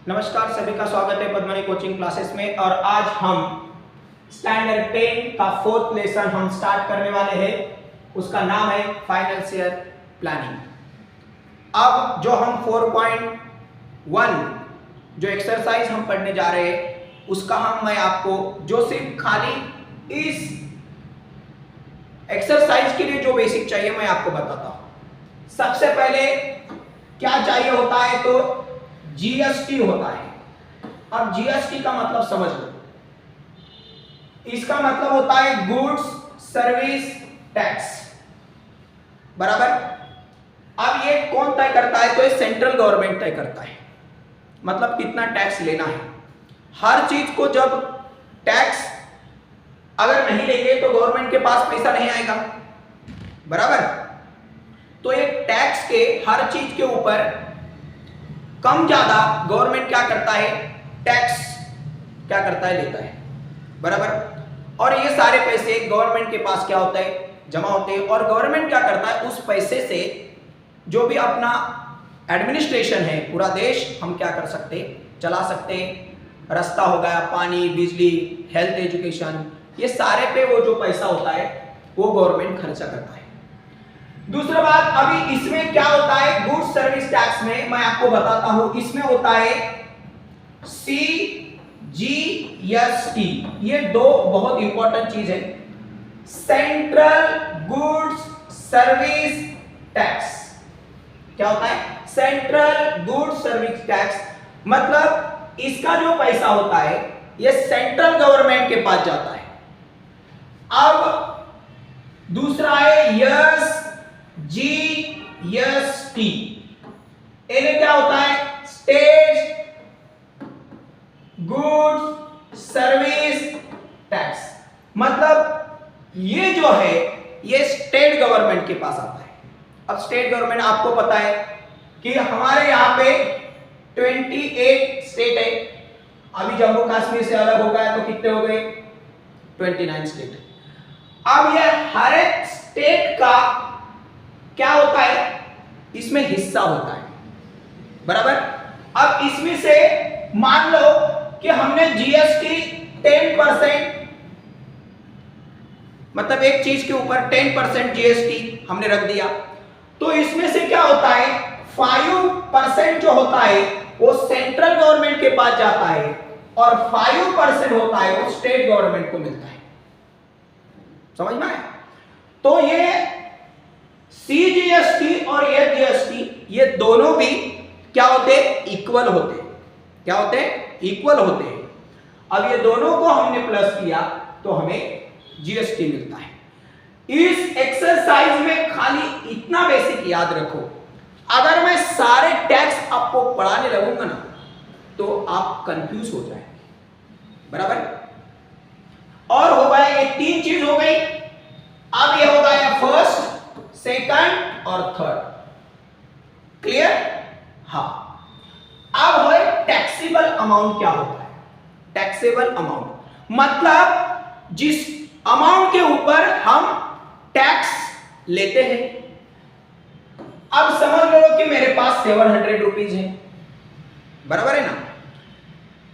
नमस्कार, सभी का स्वागत है पद्मनी कोचिंग क्लासेस में। और आज हम स्टैंडर्ड 10 का 4th लेसन हम स्टार्ट करने वाले हैं। उसका नाम है फाइनेंशियल प्लानिंग। अब जो हम 4.1 जो एक्सरसाइज हम पढ़ने जा रहे हैं उसका मैं आपको जो सिर्फ खाली इस एक्सरसाइज के लिए जो बेसिक चाहिए मैं आपको बताता हूं। सबसे पहले क्या चाहिए होता है तो जीएसटी होता है। अब जीएसटी का मतलब समझ लो, इसका मतलब होता है गुड्स सर्विस टैक्स, बराबर। अब ये कौन तय करता है तो ये सेंट्रल गवर्नमेंट तय करता है, मतलब कितना टैक्स लेना है। हर चीज को जब टैक्स अगर नहीं लेंगे तो गवर्नमेंट के पास पैसा नहीं आएगा, बराबर। तो ये टैक्स के हर चीज के ऊपर कम ज्यादा गवर्नमेंट क्या करता है, टैक्स क्या करता है, लेता है, बराबर। और ये सारे पैसे गवर्नमेंट के पास क्या होता है, जमा होते हैं। और गवर्नमेंट क्या करता है, उस पैसे से जो भी अपना एडमिनिस्ट्रेशन है, पूरा देश हम क्या कर सकते हैं, चला सकते हैं। रास्ता हो गया, पानी, बिजली, हेल्थ, एजुकेशन, ये सारे पे वो जो पैसा होता है वो गवर्नमेंट खर्चा करता है। दूसरा बात, अभी इसमें क्या होता है, गुड्स सर्विस टैक्स में मैं आपको बताता हूं, इसमें होता है सीजीएसटी। ये दो बहुत इंपॉर्टेंट चीज है। सेंट्रल गुड्स सर्विस टैक्स क्या होता है, सेंट्रल गुड्स सर्विस टैक्स, मतलब इसका जो पैसा होता है ये सेंट्रल गवर्नमेंट के पास जाता है। अब दूसरा है यस जीएसटी, इन्हें क्या होता है, स्टेट गुड्स सर्विस टैक्स, मतलब ये जो है ये स्टेट गवर्नमेंट के पास आता है। अब स्टेट गवर्नमेंट आपको पता है कि हमारे यहाँ पे 28 स्टेट है। अभी जम्मू कश्मीर से अलग हो गया तो कितने हो गए, 29 स्टेट। अब ये हर एक स्टेट का क्या होता है, इसमें हिस्सा होता है, बराबर। अब इसमें से मान लो कि हमने जीएसटी 10%, मतलब एक चीज के ऊपर 10% जीएसटी हमने रख दिया, तो इसमें से क्या होता है 5% जो होता है वो सेंट्रल गवर्नमेंट के पास जाता है और 5% होता है वो स्टेट गवर्नमेंट को मिलता है। समझ में आया? तो ये सीजीएसटी और ये जीएसटी ये दोनों भी क्या होते हैं, इक्वल होते हैं। क्या होते हैं, इक्वल होते हैं। अब ये दोनों को हमने प्लस किया तो हमें जीएसटी मिलता है। इस एक्सरसाइज में खाली इतना बेसिक याद रखो, अगर मैं सारे टैक्स आपको पढ़ाने लगूंगा ना तो आप कंफ्यूज हो जाएंगे, बराबर। और हो गया, ये तीन चीज हो गई। अब ये हो गया फर्स्ट, सेकंड और थर्ड, क्लियर? हाँ। अब है टैक्सेबल अमाउंट। क्या होता है टैक्सेबल अमाउंट, मतलब जिस अमाउंट के ऊपर हम टैक्स लेते हैं। अब समझ लो कि मेरे पास 700 रुपीज है, बराबर है ना।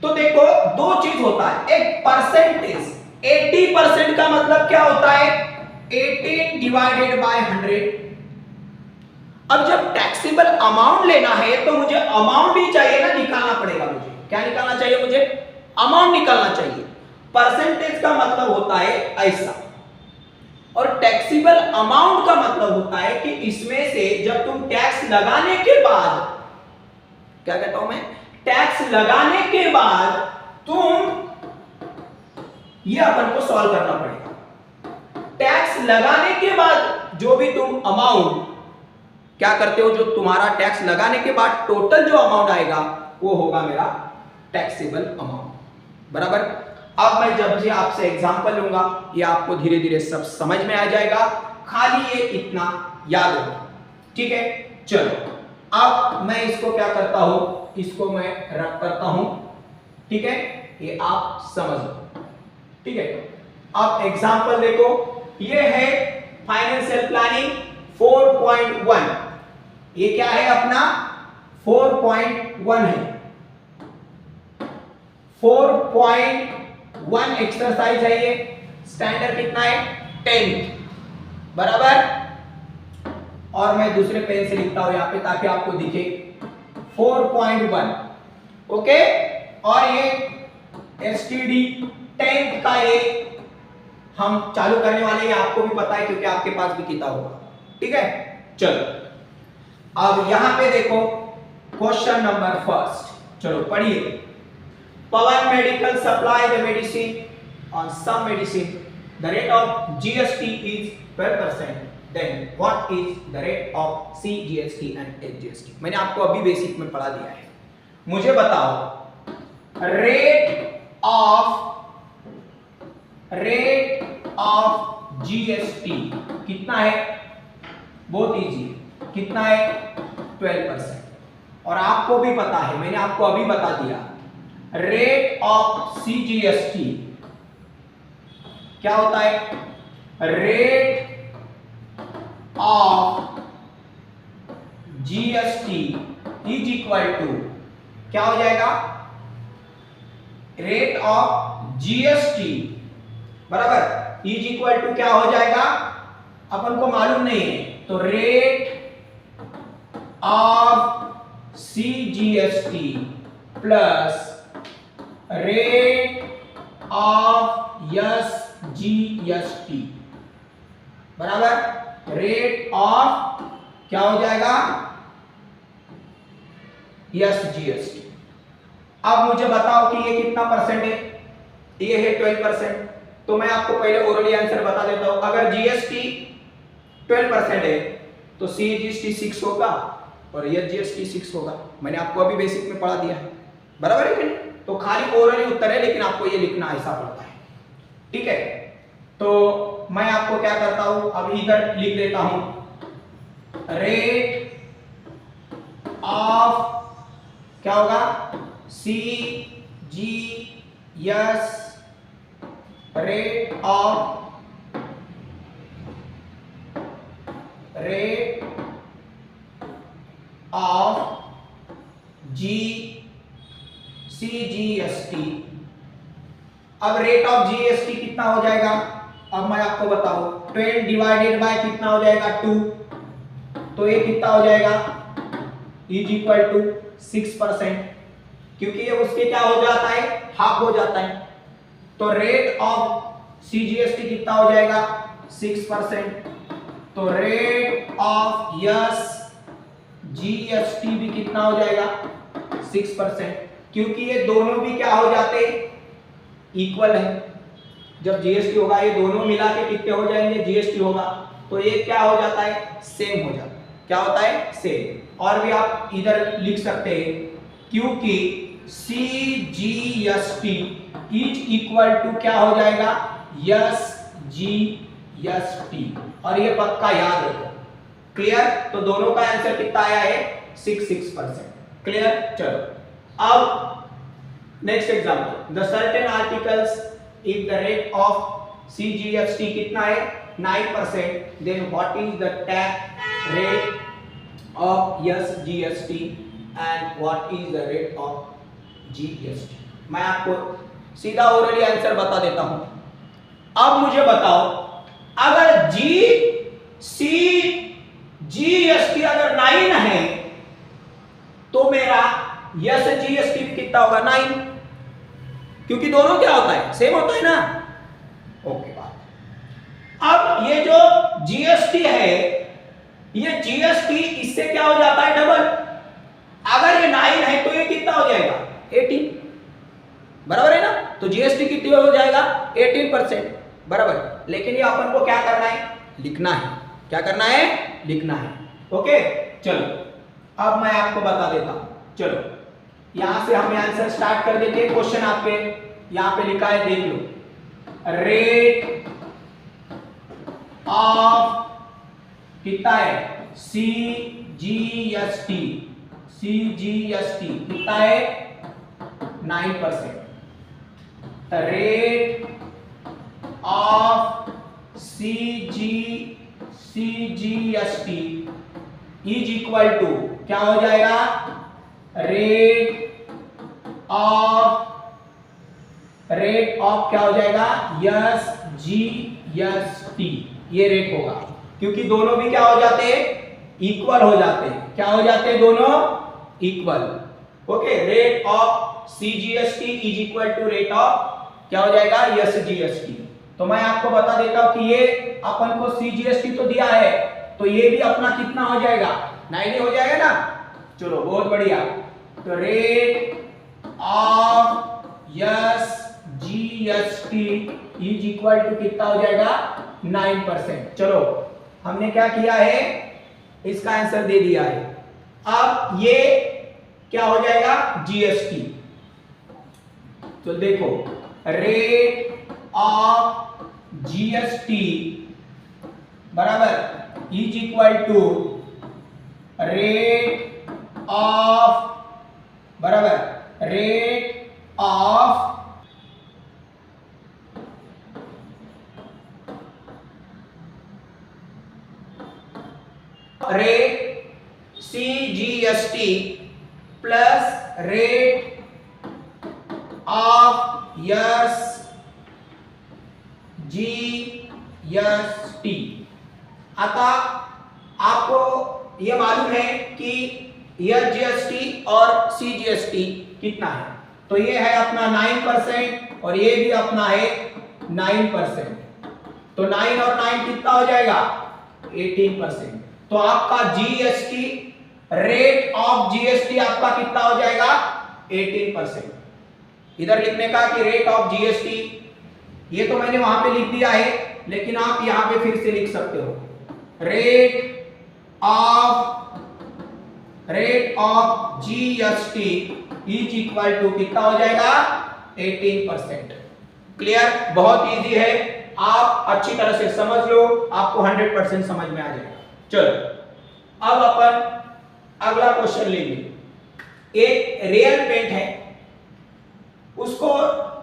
तो देखो दो चीज होता है, एक परसेंटेज। 80% का मतलब क्या होता है, 18 डिवाइडेड बाय 100। अब जब टैक्सेबल अमाउंट लेना है तो मुझे अमाउंट भी चाहिए ना, निकालना पड़ेगा मुझे। क्या निकालना चाहिए मुझे, अमाउंट निकालना चाहिए। परसेंटेज का मतलब होता है ऐसा, और टैक्सेबल अमाउंट का मतलब होता है कि इसमें से जब तुम टैक्स लगाने के बाद, क्या कहता हूं मैं, टैक्स लगाने के बाद तुम, ये अपन को सॉल्व करना पड़ेगा। टैक्स लगाने के बाद जो भी तुम अमाउंट क्या करते हो, जो तुम्हारा टैक्स लगाने के बाद टोटल जो अमाउंट आएगा वो होगा मेरा टैक्सेबल अमाउंट, बराबर। अब मैं जब भी आपसे एग्जांपल लूंगा ये आपको धीरे धीरे सब समझ में आ जाएगा, खाली ये इतना याद होगा, ठीक है। चलो अब मैं इसको क्या करता हूं, इसको मैं रख करता हूं, ठीक है, ये आप समझ लो, ठीक है। अब एग्जांपल देखो, ये है फाइनेंशियल प्लानिंग 4.1। ये क्या है अपना 4.1 है, 4.1 एक्सरसाइज है ये, स्टैंडर्ड कितना है 10th बराबर। और मैं दूसरे पेन से लिखता हूं यहां पे ताकि आपको दिखे 4.1 ओके। और ये एसटीडी 10th का ये हम चालू करने वाले हैं, आपको भी पता है क्योंकि आपके पास भी किताब होगा, ठीक है। चलो अब यहां पे देखो क्वेश्चन नंबर फर्स्ट, चलो पढ़िए। Pawan medical supply the medicine on some medicine, the rate of GST is 12%, then what is the rate of CGST and SGST. मैंने आपको अभी बेसिक में पढ़ा दिया है। मुझे बताओ रेट ऑफ जीएसटी कितना है, बहुत इजी, कितना है 12%। और आपको भी पता है, मैंने आपको अभी बता दिया, रेट ऑफ सीजीएसटी क्या होता है, rate of GST is equal to क्या हो जाएगा, रेट ऑफ जीएसटी बराबर इज इक्वल टू क्या हो जाएगा, अपन को मालूम नहीं है, तो rate of CGST plus rate of SGST बराबर रेट ऑफ क्या हो जाएगा, एसजीएसटी। अब मुझे बताओ कि ये कितना परसेंट है, ये है 12%। तो मैं आपको पहले ओरली आंसर बता देता हूं, अगर जीएसटी 12% है तो सीजीएसटी 6 होगा और एसजीएसटी 6 होगा। मैंने आपको अभी बेसिक में पढ़ा दिया है, बराबर है कि नहीं। तो खाली ओरली उत्तर है, लेकिन आपको ये लिखना ऐसा पड़ता है, ठीक है। तो मैं आपको क्या करता हूं, अब इधर लिख देता हूं, रेट ऑफ क्या होगा, C G S, rate of G CGST. अब रेट ऑफ जीएसटी कितना हो जाएगा, अब मैं आपको बताऊं, 12 डिवाइडेड बाय कितना हो जाएगा 2, तो ये कितना हो जाएगा इज इक्वल टू 6%, क्योंकि ये उसके क्या हो जाता है, हाफ हो जाता है। तो रेट ऑफ सीजीएसटी कितना हो जाएगा 6%, तो रेट ऑफ यस जीएसटी भी कितना हो जाएगा 6%, क्योंकि ये दोनों भी क्या हो जाते इक्वल है। जब जीएसटी होगा ये दोनों मिला के कितने हो जाएंगे, जीएसटी होगा तो ये क्या हो जाता है, सेम हो जाता है। क्या होता है, सेम। और भी आप इधर लिख सकते हैं, क्योंकि सीजीएसटी इज इक्वल टू क्या हो जाएगा, एसजीएसटी। और ये पक्का याद रखो, क्लियर। तो दोनों का आंसर कितना आया है 6%, क्लियर। चलो अब next example, the certain articles if the rate of CGST कितना है 9%, then what is the tax rate of SGST and what is the rate of GST. मैं आपको सीधा ओरली आंसर बता देता हूं। अब मुझे बताओ, अगर जीएसटी अगर 9 है तो मेरा एसजीएसटी भी कितना होगा 9, क्योंकि दोनों क्या होता है, सेम होता है ना। ओके बात। अब ये जो जीएसटी है, ये जीएसटी इससे क्या हो जाता है डबल। अगर ये 9 है तो ये कितना हो जाएगा 18, बराबर है ना। तो जीएसटी कितनी हो जाएगा 18%, बराबर। लेकिन ये अपन को क्या करना है, लिखना है। क्या करना है, लिखना है। ओके चलो अब मैं आपको बता देता हूं। चलो यहां से हम आंसर स्टार्ट कर देते हैं। क्वेश्चन आपके यहां पे लिखा है, देख लो। रेट ऑफ कितना है सीजीएसटी कितना है 9%। The rate of CGST is equal to क्या हो जाएगा, रेट ऑफ रेट ऑफ क्या हो जाएगा, यस जी यस टी, ये रेट होगा क्योंकि दोनों भी क्या हो जाते हैं, इक्वल हो जाते हैं। क्या हो जाते हैं, दोनों equal. Okay, rate of CGST is equal to rate of क्या हो जाएगा, SGST। तो मैं आपको बता देता हूं कि ये अपन को CGST तो दिया है, तो ये भी अपना कितना हो जाएगा, 9 हो जाएगा ना। चलो बहुत बढ़िया। तो rate of SGST is equal to कितना हो जाएगा, 9%। चलो हमने क्या किया है, इसका आंसर दे दिया है। अब ये क्या हो जाएगा, GST। तो देखो रेट ऑफ GST बराबर is equal to rate of बराबर rate of rate CGST plus rate of SGST। आता आपको यह मालूम है कि SGST और CGST कितना है, तो ये है अपना 9% और ये भी अपना है 9%। तो 9 और 9 कितना हो जाएगा, 18%। तो आपका GST, रेट ऑफ GST आपका कितना हो जाएगा, 18%। इधर लिखने का कि रेट ऑफ GST, ये तो मैंने वहां पे लिख दिया है, लेकिन आप यहां पे फिर से लिख सकते हो, rate of GST is equal to कितना हो जाएगा, 18%। क्लियर, बहुत इजी है, आप अच्छी तरह से समझ लो, आपको 100% समझ में आ जाएगा। चलो अब अपन अगला क्वेश्चन लेंगे। एक रियल पेंट है, उसको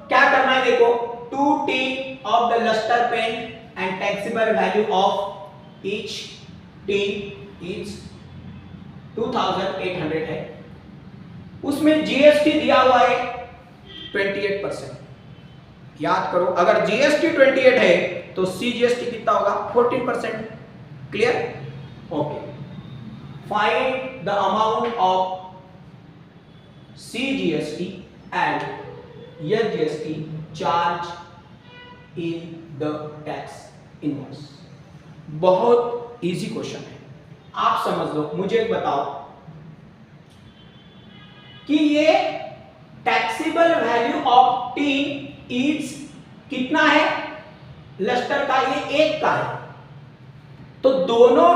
क्या करना है, देखो 2 tin of the lustre paint and taxable value of each tin is 2800 है। उसमें GST दिया हुआ है 28%। याद करो, अगर GST 28 है तो CGST कितना होगा, 14%। Clear, okay. Find the amount of CGST and SGST charge in the tax invoice. बहुत इजी क्वेश्चन है, आप समझ लो। मुझे एक बताओ कि ये taxable value of tin is कितना है, लस्टर का ये 1 का है, तो दोनों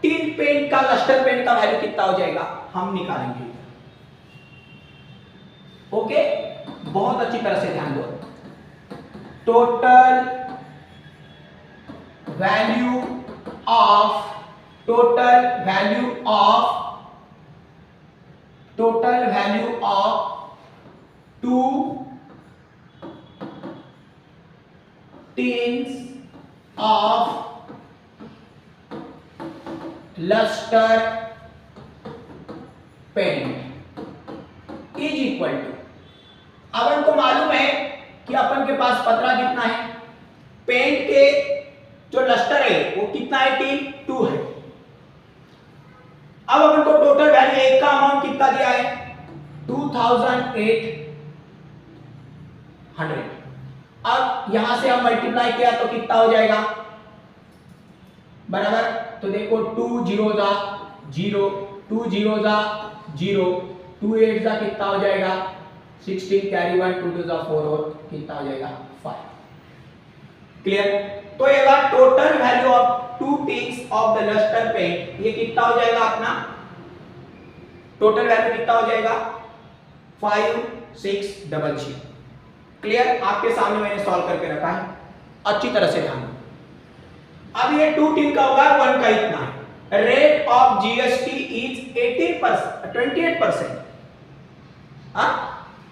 टीन पेंट का, लस्टर पेंट का वैल्यू कितना हो जाएगा, हम निकालेंगे। ओके, बहुत अच्छी तरह से ध्यान दो। Total value of two tins of lustre paint is equal to, अपन को मालूम है कि अपन के पास पतरा कितना है, पेंट के जो लस्टर है वो कितना है, टीन 2 है। अब अपन को टोटल वैल्यू 1 का अमाउंट कितना दिया है, 2800। अब यहां से हम मल्टीप्लाई किया तो कितना हो जाएगा, बराबर। तो देखो 2 0 जा 0, 2 0 जा 0, 2 8 जा कितना हो जाएगा 16, कैरी 1, 2 2 जा 4 और कितना हो जाएगा 5। क्लियर, तो ये बात total value of 2 tins of the lustre paint, ये कितना हो जाएगा अपना, टोटल वैल्यू कितना हो जाएगा 5666। क्लियर, आपके सामने मैंने सॉल्व करके रखा है, अच्छी तरह से ध्यान दो। अब ये 2 टीन का होगा 1 का इतना है। Rate of GST is 18%, 28%।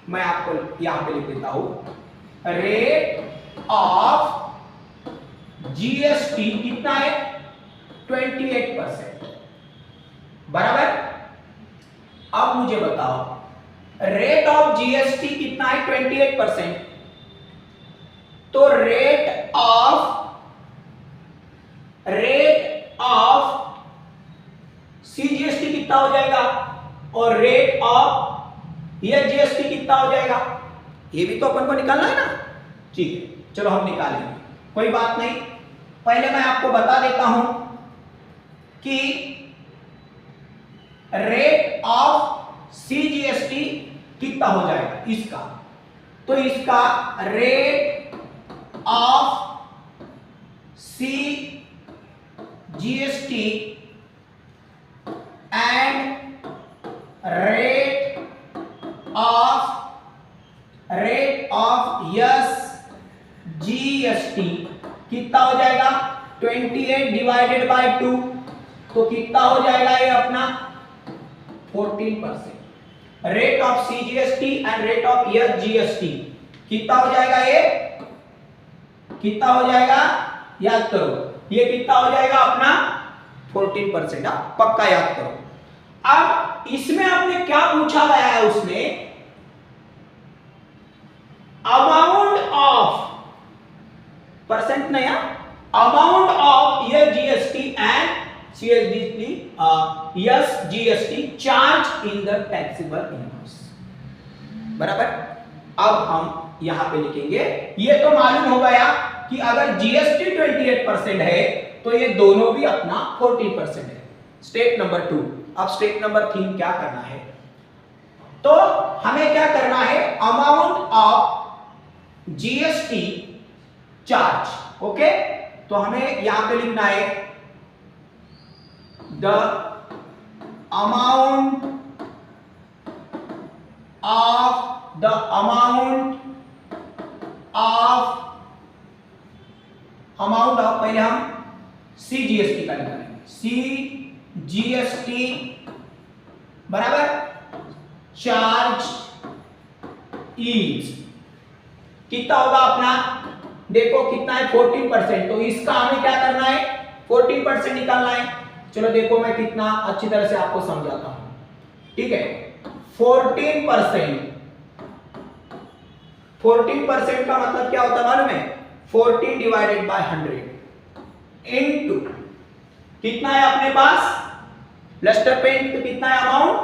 मैं आपको यहां पे लिख देता हूं, रेट ऑफ GST कितना है, 28%। बराबर। अब मुझे बताओ रेट ऑफ GST कितना है, 28%। तो रेट ऑफ सीजीएसटी कितना हो जाएगा और रेट ऑफ यह जीएसटी कितना हो जाएगा, ये भी तो अपन को निकालना है ना। ठीक है, चलो हम निकालेंगे, कोई बात नहीं। पहले मैं आपको बता देता हूं कि रेट ऑफ सीजीएसटी कितना हो जाएगा इसका, तो इसका rate of CGST and rate of yes GST कितना हो जाएगा 28 डिवाइडेड बाय 2, तो कितना हो जाएगा ये अपना 14%। Rate of CGST and rate of yes GST कितना हो जाएगा, ये कितना हो जाएगा याद करो, ये कितना हो जाएगा अपना 14%। पक्का याद करो। अब इसमें आपने क्या पूछा गया है, उसमें अमाउंट ऑफ परसेंट नया amount of yes GST and CSD yes GST charge in the taxable incomes, बराबर। अब हम यहां पे लिखेंगे, ये तो मालूम हो गया कि अगर जीएसटी 28% है तो ये दोनों भी अपना 14% है। Step number 2। अब स्टेप नंबर 3 क्या करना है, तो हमें क्या करना है, amount of GST charge. Okay, तो हमें यहां पे लिखना है द अमाउंट ऑफ पहले हम सीजीएसटी का निकालेंगे, सीजीएसटी बराबर चार्ज इज कितना होगा अपना, देखो कितना है 14%, तो इसका हमें क्या करना है 14% निकालना है। चलो देखो मैं कितना अच्छी तरह से आपको समझाता हूं। ठीक है, 14% का मतलब क्या होता है मालूम है, 14 डिवाइडेड बाय 100 इनटू कितना है अपने पास लस्टर पेंट, तो कितना है अमाउंट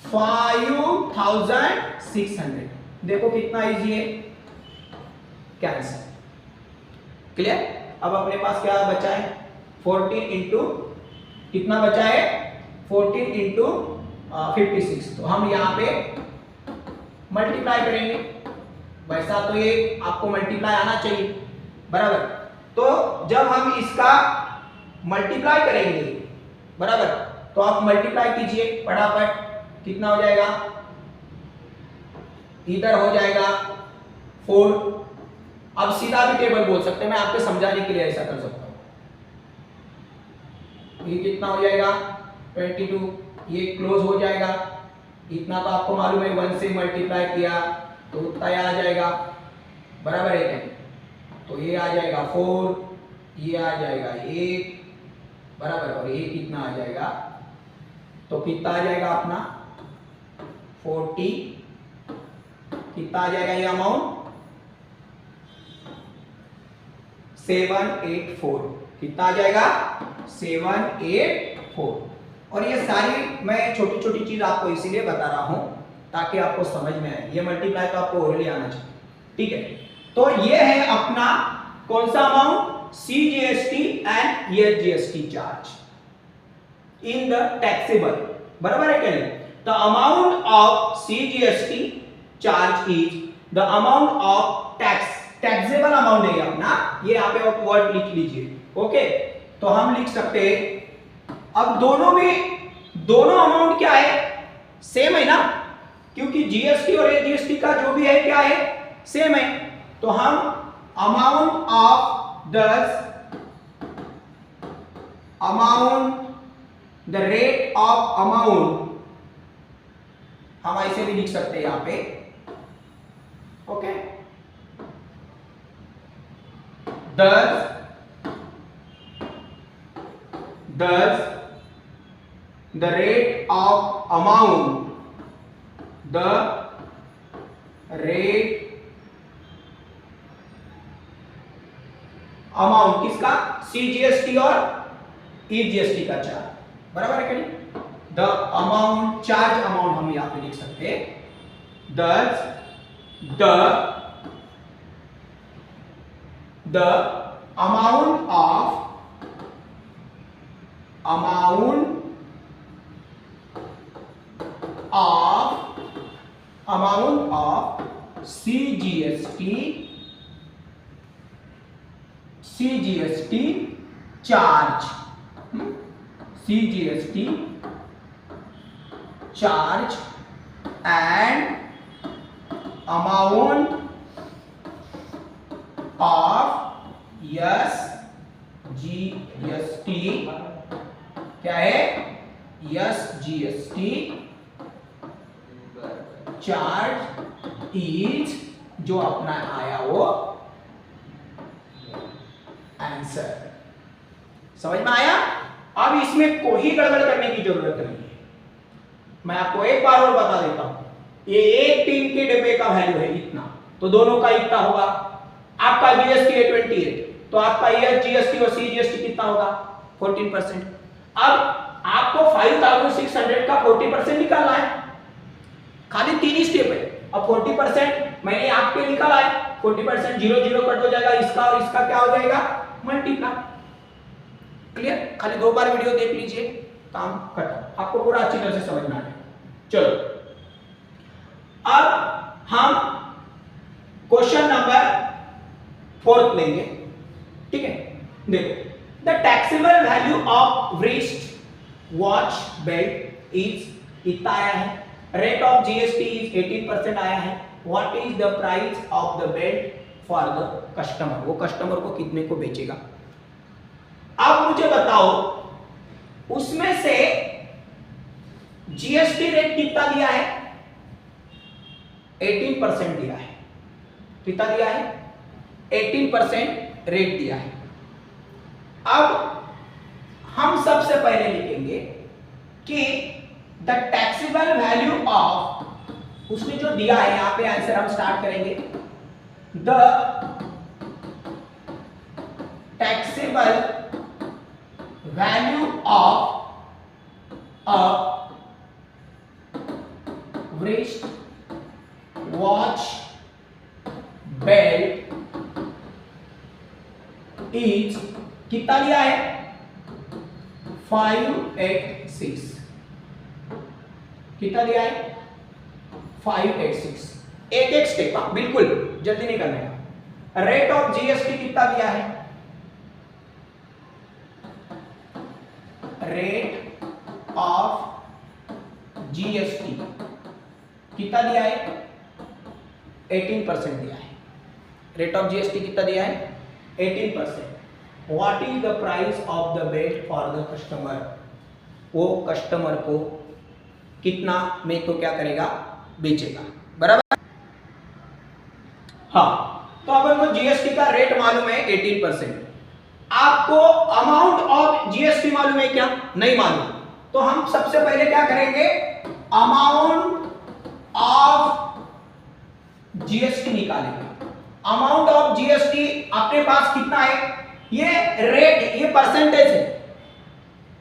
5600। देखो कितना इजी है, कैंसिल, क्लियर। अब अपने पास क्या बचा है 14 इंटू कितना बचा है 14 इंटू 56, तो हम यहां पे मल्टीप्लाई करेंगे, वैसा तो ये आपको मल्टीप्लाई आना चाहिए, बराबर। तो जब हम इसका मल्टीप्लाई करेंगे, बराबर, तो आप मल्टीप्लाई कीजिए फटाफट, कितना हो जाएगा, इधर हो जाएगा 4। अब सीधा भी टेबल बोल सकते हैं, मैं आपको समझाने के लिए ऐसा कर सकता हूं। ये कितना हो जाएगा 22, ये क्लोज हो जाएगा, इतना तो आपको मालूम है 1 से मल्टीप्लाई किया तो उतना आ जाएगा, बराबर है क्या, तो ये आ जाएगा 4, ये आ जाएगा 1, बराबर, और ये कितना आ जाएगा, तो कितना आ जाएगा अपना 40, कितना आ जाएगा ये अमाउंट 784, कितना आ जाएगा 784। और ये सारी मैं छोटी छोटी चीज आपको इसीलिए बता रहा हूं ताकि आपको समझ में आए, ये मल्टीप्लाई तो आपको ओरली आना चाहिए। ठीक है, तो ये है अपना कौन सा amount, CGST and SGST charge in the taxable, बराबर है क्या नहीं। The amount of CGST charge is the amount of taxable amount है अपना, ये यहां पे आप वर्ड लिख लीजिए। ओके, तो हम लिख सकते हैं, अब दोनों अमाउंट क्या है, सेम है ना, क्योंकि जीएसटी और एजीएसटी का जो भी है क्या है, सेम है। तो हम amount the rate of amount हम ऐसे भी लिख सकते हैं यहां पे। Okay, thus the rate of amount, the rate amount किसका, CGST और EGST का चार्ज, बराबर है कि नहीं। द अमाउंट, चार्ज अमाउंट हम यहां पे लिख सकते हैं, the amount of CGST charge, CGST charge and amount of SGST, क्या है, SGST चार्ज इज, जो अपना आया वो आंसर। समझ में आया। अब इसमें कोई गड़बड़ करने की जरूरत नहीं है। मैं आपको एक बार और बता देता हूं, ये एक टीन के डिब्बे का वैल्यू है इतना, तो दोनों का इतना होगा। आपका जीएसटी है 28, तो आपका जीएसटी और सीजीएसटी कितना होगा, 14%। अब आपको 5600 का 40% निकालना है, खाली 3 ही स्टेप है। अब 40% मैंने आपके निकाला है, 40% 0 0 कट हो जाएगा, इसका और इसका क्या हो जाएगा, मल्टीप्लाई। क्लियर, खाली 2 बार वीडियो देख लीजिए, काम खत्म, आपको पूरा अच्छी तरह से समझना है। चलो अब हम क्वेश्चन नंबर 4 लेंगे, ठीक है। देखो, the taxable value of wrist watch belt is इतना आया है, रेट ऑफ जीएसटी इज 18% आया है, what is the price of the belt for the customer, वो कस्टमर को कितने को बेचेगा। अब मुझे बताओ उसमें से जीएसटी रेट कितना दिया है, 18% दिया है। कितना दिया है, 18% रेट दिया है। अब हम सबसे पहले लिखेंगे कि द टैक्सेबल वैल्यू ऑफ, उसने जो दिया है यहां पे आंसर हम स्टार्ट करेंगे, the taxable value of a wrist watch belt is कितना लिया है, 586। कितना दिया है, 586। एक एक स्टेप, बिल्कुल जल्दी नहीं करने का। रेट ऑफ जीएसटी कितना दिया है, रेट ऑफ जीएसटी कितना दिया है, 18% दिया है। रेट ऑफ जीएसटी कितना दिया है, 18%। What is the price of the belt for the customer, वो कस्टमर को कितना में तो क्या करेगा, बेचेगा, बराबर। हाँ, तो अपन को जीएसटी का रेट मालूम है 18%, आपको अमाउंट ऑफ जीएसटी मालूम है क्या, नहीं मालूम। तो हम सबसे पहले क्या करेंगे, अमाउंट ऑफ जीएसटी निकालेंगे। अमाउंट ऑफ जीएसटी अपने पास कितना है, ये रेट, ये परसेंटेज है।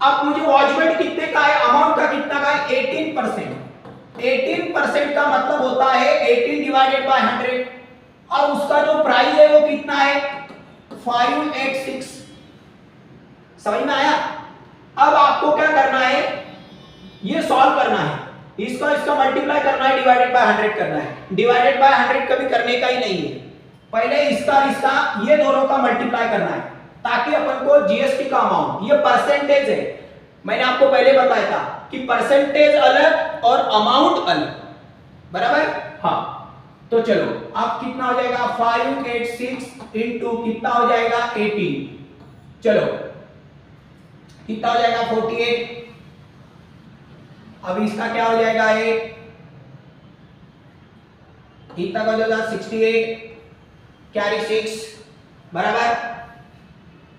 अब मुझे वॉच बेल्ट कितने का है, अमाउंट का कितना का है, 18%। 18% का मतलब होता है 18 डिवाइडेड बाय 100, और उसका जो प्राइस है वो कितना है, 586। समझ में आया। अब आपको क्या करना है, ये सॉल्व करना है, इसका इसका मल्टीप्लाई करना है, डिवाइडेड बाय 100 करना है। डिवाइडेड बाय 100 कभी करने का ही नहीं है, पहले इसका इसका ये दोनों का मल्टीप्लाई करना है, ताकि अपन को जीएसटी का अमाउंट, ये परसेंटेज है, मैंने आपको पहले बताया था कि परसेंटेज अलग और अमाउंट अलग, बराबर। हाँ, तो चलो अब कितना हो जाएगा, 586 इंटू कितना हो जाएगा, 18। चलो कितना हो जाएगा, 48। अब इसका क्या हो जाएगा, एक कितना का हो जाएगा, 68 कैरी 6, बराबर।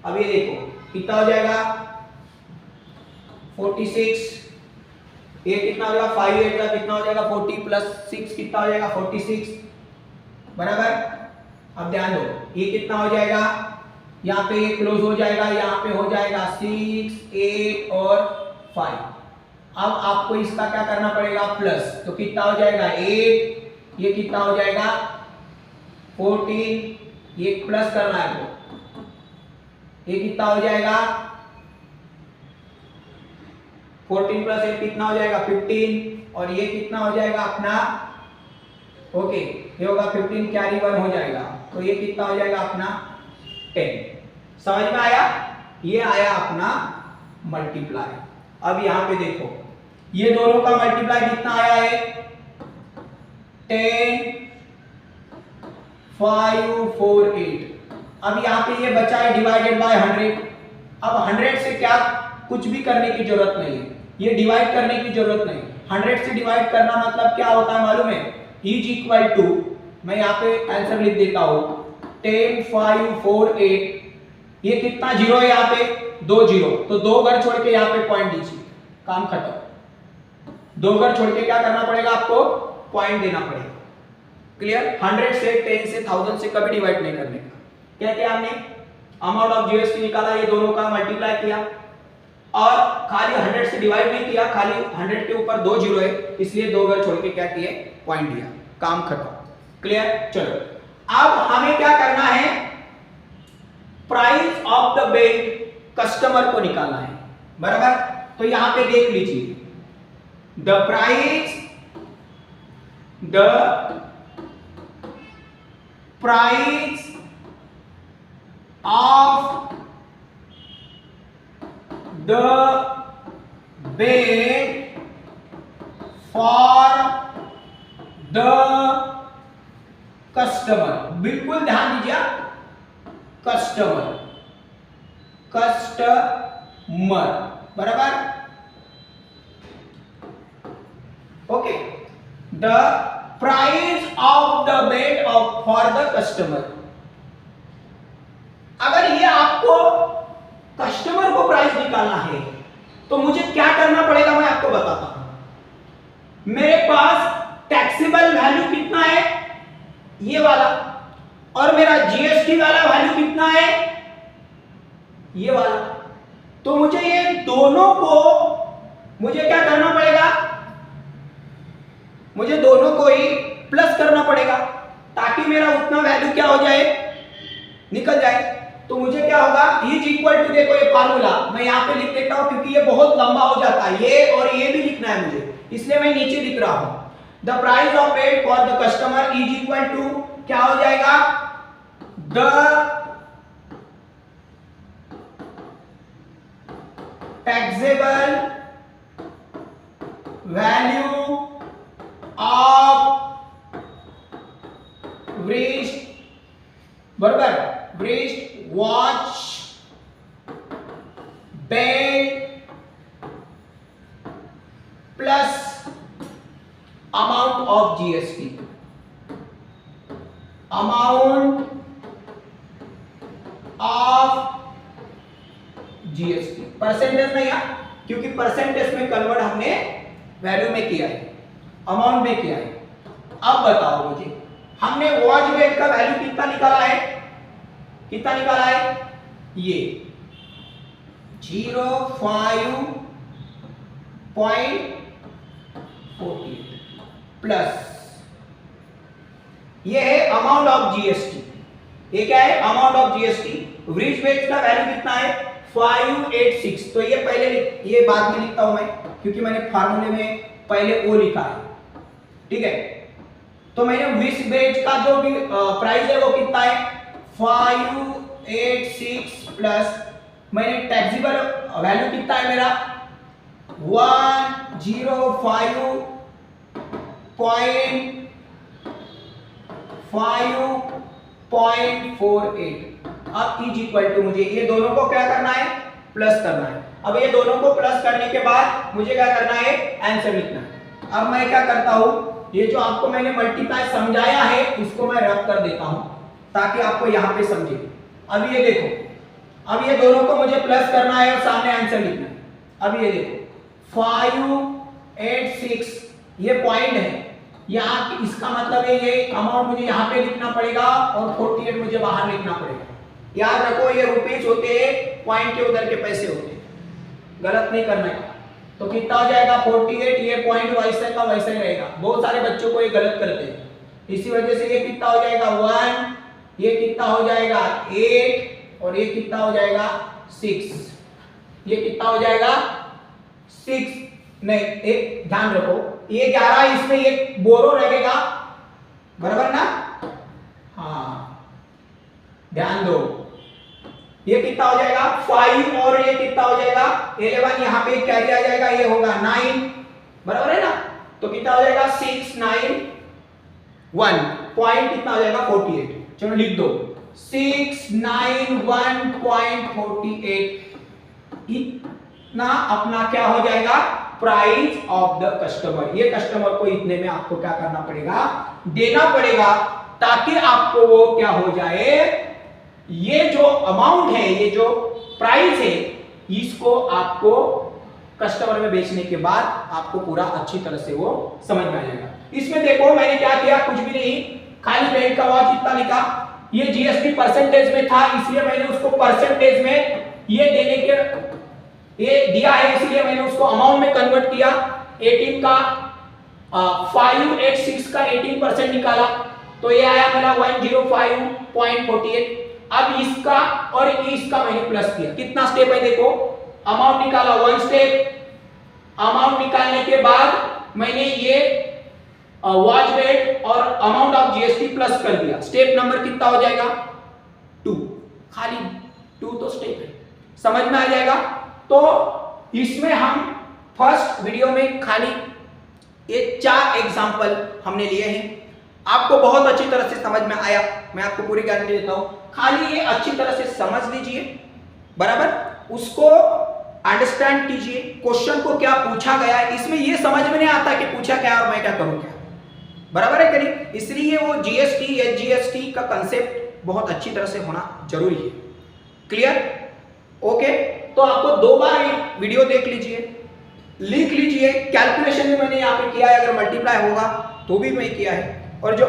अब ये देखो कितना हो जाएगा, 46, ये कितना हो जाएगा, 58 का कितना हो जाएगा, 40 प्लस 6 कितना हो जाएगा, 46, बराबर। अब ध्यान दो, ये कितना हो जाएगा, यहाँ पे ये क्लोज हो जाएगा, यहाँ पे हो जाएगा 6, 8 और 5। अब आपको इसका क्या करना पड़ेगा, प्लस। तो कितना हो जाएगा 8, ये कितना हो जाएगा 14, ये प्लस करना है आपको, ये कितना हो जाएगा 14 प्लस 8 कितना हो जाएगा 15, और ये कितना हो जाएगा अपना, ओके ये होगा 15 कैरी 1 हो जाएगा, तो ये कितना हो जाएगा अपना 10। समझ में आया, ये आया अपना मल्टीप्लाई। अब यहां पे देखो ये दोनों का मल्टीप्लाई कितना आया है 10, 5, 4, 8। अब यहां पे ये बचा है डिवाइडेड बाय 100। अब 100 से क्या कुछ भी करने की जरूरत नहीं है, ये डिवाइड करने की जरूरत नहीं। 100 से डिवाइड करना मतलब क्या होता है मालूम है, इज इक्वल टू, मैं यहाँ पे आंसर लिख देता हूं 10, 5, 4, 8। ये कितना जीरो है यहाँ पे 2 जीरो, तो 2 घर छोड़ के यहाँ पे पॉइंट दीजिए, काम खत्म। 2 घर छोड़ के क्या करना पड़ेगा आपको, पॉइंट देना पड़ेगा। क्लियर। 100 से 10 से 1000 से कभी डिवाइड नहीं करने का। क्या किया हमने, अमाउंट ऑफ जीएसटी निकाला, ये दोनों का मल्टीप्लाई किया, और खाली 100 से डिवाइड नहीं किया, खाली 100 के ऊपर 2 जीरो है, इसलिए 2 घर छोड़ के क्या किए, पॉइंट दिया, काम खत्म। क्लियर। चलो अब हमें क्या करना है, price of the belt customer को निकालना है, बराबर। तो यहां पे देख लीजिए, the price of the belt for the customer, बिल्कुल ध्यान दीजिए, कस्टमर बराबर। Okay, the price of the belt of for the customer. अगर ये आपको कस्टमर को प्राइस निकालना है तो मुझे क्या करना पड़ेगा, मैं आपको बताता हूं। मेरे पास टैक्सेबल वैल्यू कितना है, ये वाला, और मेरा जीएसटी वाला वैल्यू कितना है, ये वाला। तो मुझे ये दोनों को मुझे क्या करना पड़ेगा, मुझे दोनों को ही प्लस करना पड़ेगा, ताकि मेरा उतना वैल्यू क्या हो जाए, निकल जाए। तो मुझे क्या होगा, इज इक्वल टू, देखो ये फार्मूला मैं यहां पे लिख देता हूं क्योंकि ये बहुत लंबा हो जाता है, ये और ये भी लिखना है मुझे, इसलिए मैं नीचे लिख रहा हूं। The price of belt for the customer is equal to, क्या हो जाएगा, the taxable value of wrist, बराबर, wrist watch belt प्लस amount of GST, amount of GST, percentage नहीं है क्योंकि परसेंटेज में कन्वर्ट हमने वैल्यू में किया है, अमाउंट में किया है। अब बताओ मुझे, हमने वॉच वेट का वैल्यू कितना निकाला है, कितना निकाला है, ये 05.48 प्लस ये है अमाउंट ऑफ जीएसटी, ये क्या है, अमाउंट ऑफ जीएसटी। व्रिज वेट का वैल्यू कितना है 586, तो ये पहले ये बाद में लिखता हूं मैं क्योंकि मैंने फार्मूले में पहले वो लिखा है, ठीक है। तो मैंने व्रिज वेट का जो भी प्राइस है वो कितना है 586 प्लस मैंने टैक्सेबल वैल्यू कितना है मेरा 105.48। अब इज इक्वल टू, मुझे ये दोनों को क्या करना है, प्लस करना है। अब ये दोनों को प्लस करने के बाद मुझे क्या करना है, आंसर लिखना है। अब मैं क्या करता हूं, ये जो आपको मैंने मल्टीप्लाई समझाया है उसको मैं रब कर देता हूं ताकि आपको यहां पे समझे। अब ये देखो, अब ये दोनों को मुझे प्लस करना है और सामने आंसर लिखना है। अब ये देखो 586 ये पॉइंट है, यहाँ इसका मतलब है ये अमाउंट मुझे यहाँ पे लिखना पड़ेगा और 48 मुझे बाहर लिखना पड़ेगा। याद रखो ये रुपीज होते हैं, पॉइंट के उधर के पैसे होते हैं, गलत नहीं करना है। तो कितना हो जाएगा 48, ये पॉइंट वैसे का वैसे ही रहेगा। बहुत सारे बच्चों को ये गलत करते हैं, इसी वजह से ये कितना हो जाएगा 1, ये कितना हो जाएगा 8 और ये कितना हो जाएगा 6, ये कितना हो जाएगा 6 नहीं, एक ध्यान रखो ये 11 इसमें ये बोरो रहेगा, बराबर ना? हाँ ध्यान दो, ये कितना हो जाएगा 5 और ये कितना हो जाएगा 11, यहाँ पे कैरी आ जाएगा, ये होगा 9, बराबर है ना? तो कितना हो जाएगा 6 9 1, पॉइंट कितना हो जाएगा 48। चलो लिख दो 691.48, इतना अपना क्या हो जाएगा प्राइस ऑफ द कस्टमर। ये कस्टमर को इतने में आपको क्या करना पड़ेगा, देना पड़ेगा, ताकि आपको वो क्या हो जाए, ये जो अमाउंट है, ये जो प्राइस है, इसको आपको कस्टमर में बेचने के बाद आपको पूरा अच्छी तरह से वो समझ में आ जाएगा। इसमें देखो मैंने क्या किया, कुछ भी नहीं, खाली बैंक का वॉच इतना लिखा, ये जीएसटी परसेंटेज में था इसलिए मैंने उसको परसेंटेज में ये देने के ये दिया है, इसलिए मैंने उसको अमाउंट में कन्वर्ट किया। 18 का 586 का 18% निकाला तो ये आया मेरा 105.48। अब इसका और इसका मैंने प्लस किया, कितना स्टेप है देखो, अमाउंट निकाला 1 स्टेप, अमाउंट निकालने के बाद मैंने ये वॉच रेट और अमाउंट ऑफ जीएसटी प्लस कर दिया, स्टेप नंबर कितना हो जाएगा 2, खाली 2 तो स्टेप है, समझ में आ जाएगा। तो इसमें हम फर्स्ट वीडियो में खाली ये 4 एग्जांपल हमने लिए हैं, आपको बहुत अच्छी तरह से समझ में आया, मैं आपको पूरी गारंटी देता हूं। खाली ये अच्छी तरह से समझ लीजिए, बराबर, उसको अंडरस्टैंड कीजिए, क्वेश्चन को क्या पूछा गया है, इसमें ये समझ में नहीं आता कि पूछा क्या और मैं क्या करूं क्या, बराबर है कहीं, इसलिए वो जीएसटी या जीएसटी का कंसेप्ट बहुत अच्छी तरह से होना जरूरी है। क्लियर? ओके, तो आपको 2 बार वीडियो देख लीजिए, लिख लीजिए, कैलकुलेशन भी मैंने यहाँ पे किया है, अगर मल्टीप्लाई होगा तो भी मैं किया है, और जो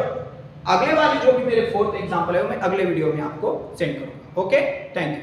अगले वाली जो भी मेरे 4th एग्जांपल है वो मैं अगले वीडियो में आपको सेंड करूंगा। Okay, thank you.